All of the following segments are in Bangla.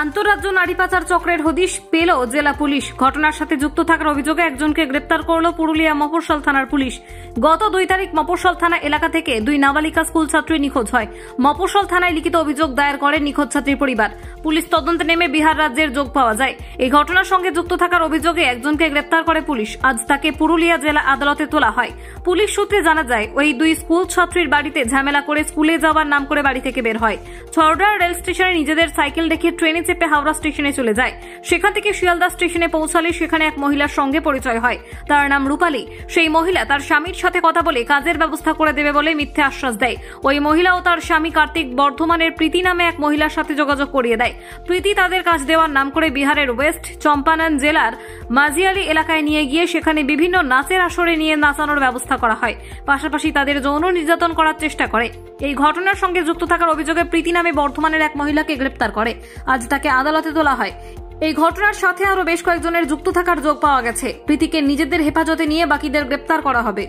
আন্তঃরাজ্য নারী পাচার চক্রের হদিশ পেল জেলা পুলিশ। ঘটনার সাথে যুক্ত থাকার অভিযোগে একজনকে গ্রেপ্তার করল পুরুলিয়া মফস্বল থানার পুলিশ। গত 2 তারিখ মফস্বল থানা এলাকা থেকে 2 নাবালিকা স্কুল ছাত্রী নিখোঁজ হয়। মফস্বল থানায় লিখিত অভিযোগ দায়ের করে নিখোঁজ ছাত্রীর পরিবার। পুলিশ তদন্তে নেমে বিহার রাজ্যের যোগ পাওয়া যায়। এই ঘটনার সঙ্গে যুক্ত থাকার অভিযোগে একজনকে গ্রেপ্তার করে পুলিশ। আজ তাকে পুরুলিয়া জেলা আদালতে তোলা হয়। পুলিশ সূত্রে জানা যায়, ওই 2 স্কুল ছাত্রীর বাড়িতে ঝামেলা করে স্কুলে যাওয়ার নাম করে বাড়ি থেকে বের হয়। ছড়ড়া রেল স্টেশনে নিজেদের সাইকেল রেখে ট্রেনে চেপে হাওড়া স্টেশনে চলে যায়। সেখান থেকে শিয়ালদা স্টেশনে পৌঁছালে সেখানে এক মহিলার সঙ্গে পরিচয় হয়। তার নাম রূপালী। সেই মহিলা তার স্বামীর সাথে কথা বলে কাজের ব্যবস্থা করে দেবে বলে মিথ্যে আশ্বাস দেয়। ওই মহিলা ও তার স্বামী কার্তিক বর্ধমানের প্রীতি নামে এক মহিলার সাথে যোগাযোগ করিয়ে দেয়। প্রীতি তাদের কাজ দেওয়ার নাম করে বিহারের ওয়েস্ট চম্পানন জেলার মাঝিয়ালি এলাকায় নিয়ে গিয়ে সেখানে বিভিন্ন নাচের আসরে নিয়ে নাচানোর ব্যবস্থা করা হয়। পাশাপাশি তাদের যৌন নির্যাতন করার চেষ্টা করে। এই ঘটনার সঙ্গে যুক্ত থাকার অভিযোগে প্রীতি নামে বর্ধমানের এক মহিলাকে গ্রেপ্তার করে। আজ তাকে আদালতে তোলা হয়। এই ঘটনার সাথে আরো বেশ কয়েকজনের যুক্ত থাকার যোগ পাওয়া গেছে। প্রীতিকে নিজেদের হেফাজতে নিয়ে বাকিদের গ্রেপ্তার করা হবে।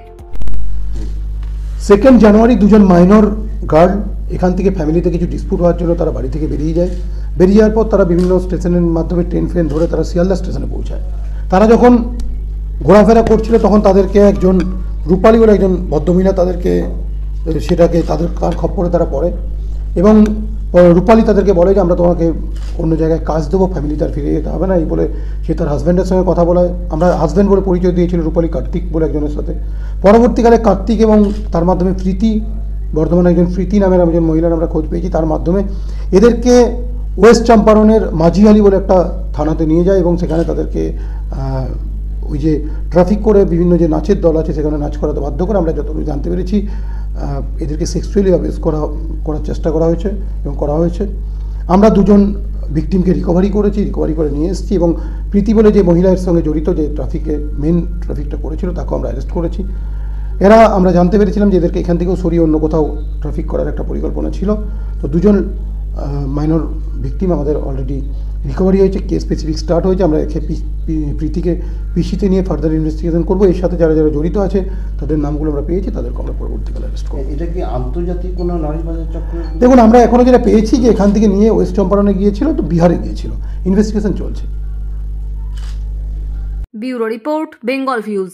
2 জানুয়ারি দুজন মাইনর গার্ল এখান থেকে ফ্যামিলিতে কিছু ডিসপুট হওয়ার জন্য তারা বাড়ি থেকে বেরিয়ে যায়। বেরিয়ে যাওয়ার পর তারা বিভিন্ন স্টেশনের মাধ্যমে ট্রেন ধরে তারা শিয়ালদা স্টেশনে পৌঁছায়। তারা যখন ঘোরাফেরা করছিল তখন তাদেরকে একজন রূপালী বলে একজন ভদ্রমহিলা তাদেরকে তাদের কার খপ্পরে তারা পড়ে এবং রূপালী তাদেরকে বলে যে আমরা তোমাকে অন্য জায়গায় কাজ দেবো, ফ্যামিলিতে আর ফিরে যেতে হবে না। এই বলে সে তার হাজব্যান্ডের সঙ্গে কথা বলায়। আমরা হাজব্যান্ড বলে পরিচয় দিয়েছিল রূপালী কার্তিক বলে একজনের সাথে। পরবর্তীকালে কার্তিক এবং তার মাধ্যমে প্রীতি, বর্ধমানে একজন প্রীতি নামের একজন মহিলার আমরা খোঁজ পেয়েছি। তার মাধ্যমে এদেরকে ওয়েস্ট চম্পারনের মাঝিয়ালি বলে একটা থানাতে নিয়ে যায় এবং সেখানে তাদেরকে ওই যে ট্রাফিক করে বিভিন্ন যে নাচের দল আছে সেখানে নাচ করাতে বাধ্য করে। আমরা যতটুকু জানতে পেরেছি এদেরকে সেক্সুয়ালি অ্যাবিউজ করার চেষ্টা করা হয়েছে এবং করা হয়েছে। আমরা 2 জন ভিকটিমকে রিকভারি করে নিয়ে এসেছি এবং প্রীতি বলে যে মহিলার সঙ্গে জড়িত যে মেন ট্রাফিকটা করেছিল তাকেও আমরা অ্যারেস্ট করেছি। এরা আমরা জানতে পেরেছিলাম যে এদেরকে এখান থেকেও সরিয়ে অন্য কোথাও ট্রাফিক করার একটা পরিকল্পনা ছিল। তো 2 জন মাইনর ভিকটিম আমাদের অলরেডি রিকভারি হয়েছে, কেস স্পেসিফিক স্টার্ট হয়েছে। আমরা প্রীতিকে পিসিতে নিয়ে ফার্দার ইনভেস্টিগেশন করবো। এর সাথে যারা জড়িত আছে তাদের নামগুলো আমরা পেয়েছি, তাদেরকে আমরা পরবর্তীকালে অ্যারেস্ট করবো। এটা কি আন্তর্জাতিক কোনো নারী পাচার চক্র? দেখুন, আমরা এখনও যেটা পেয়েছি যে এখান থেকে নিয়ে ওয়েস্ট চম্পারনে গিয়েছিল, তো বিহারে গিয়েছিল। ইনভেস্টিগেশন চলছে। Bureau report, Bengal views.